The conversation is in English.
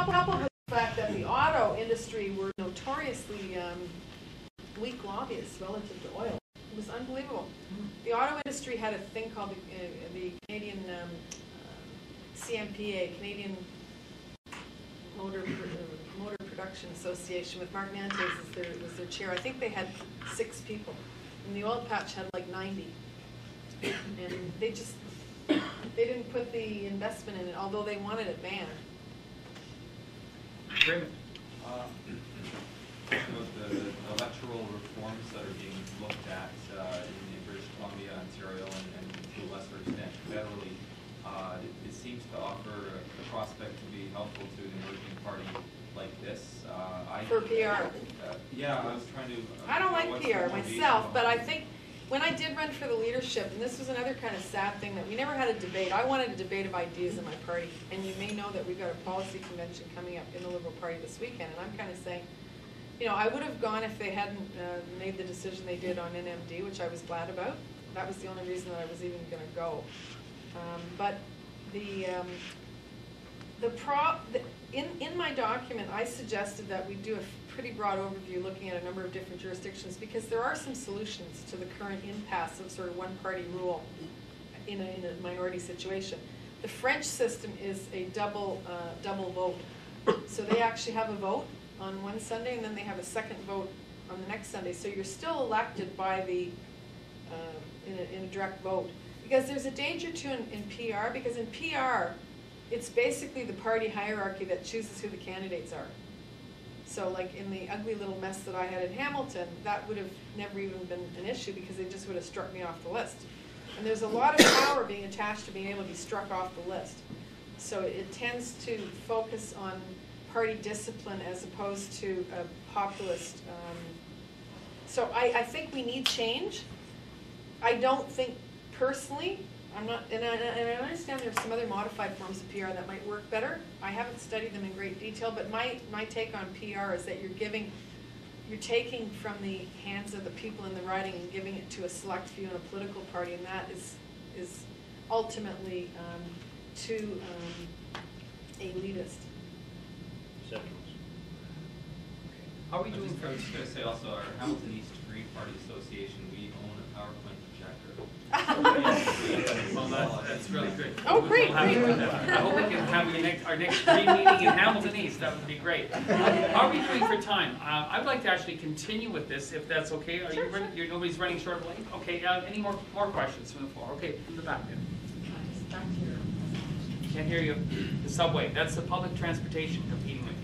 couple of the fact that the auto industry were notoriously weak lobbyists relative to oil. It was unbelievable. The auto industry had a thing called the Canadian CMPA, Canadian Motor Production Association, with Mark Nantes was their chair. I think they had 6 people, and the oil patch had like 90. And they didn't put the investment in it, although they wanted it banned. Raymond. The electoral reforms that are being looked at in British Columbia, Ontario, and to a lesser extent federally, it seems to offer the prospect to be helpful to an emerging party like this. For PR. Yeah, I was trying to. I don't like PR myself, but I think when I did run for the leadership, and this was another kind of sad thing, that we never had a debate. I wanted a debate of ideas in my party, and you may know that we've got a policy convention coming up in the Liberal Party this weekend, and I'm kind of saying, you know, I would have gone if they hadn't made the decision they did on NMD, which I was glad about. That was the only reason that I was even going to go. But in my document, I suggested that we do a pretty broad overview looking at a number of different jurisdictions, because there are some solutions to the current impasse of sort of one-party rule in a minority situation. The French system is a double vote. So they actually have a vote on one Sunday, and then they have a second vote on the next Sunday. So you're still elected by the in a direct vote. Because there's a danger too in PR, because in PR, it's basically the party hierarchy that chooses who the candidates are. So like in the ugly little mess that I had in Hamilton, that would have never even been an issue, because they just would have struck me off the list. And there's a lot of power being attached to being able to be struck off the list. So it tends to focus on party discipline as opposed to a populist. So I think we need change. I don't think personally, I'm not, and I understand there's some other modified forms of PR that might work better. I haven't studied them in great detail, but my take on PR is that you're taking from the hands of the people in the riding and giving it to a select few in a political party, and that is ultimately too elitist. How are we doing? I was just going to say also, our Hamilton East Green Party Association, we own a PowerPoint projector. Well, that's really good. Oh, great, I hope we can have our next Green meeting in Hamilton East. That would be great. How are we doing for time? I'd like to actually continue with this, if that's okay. Are you ready? Nobody's running short of lane? Okay. Any more questions from the floor? Okay, from the back then. Can't hear you. The subway. That's the public transportation competing with you.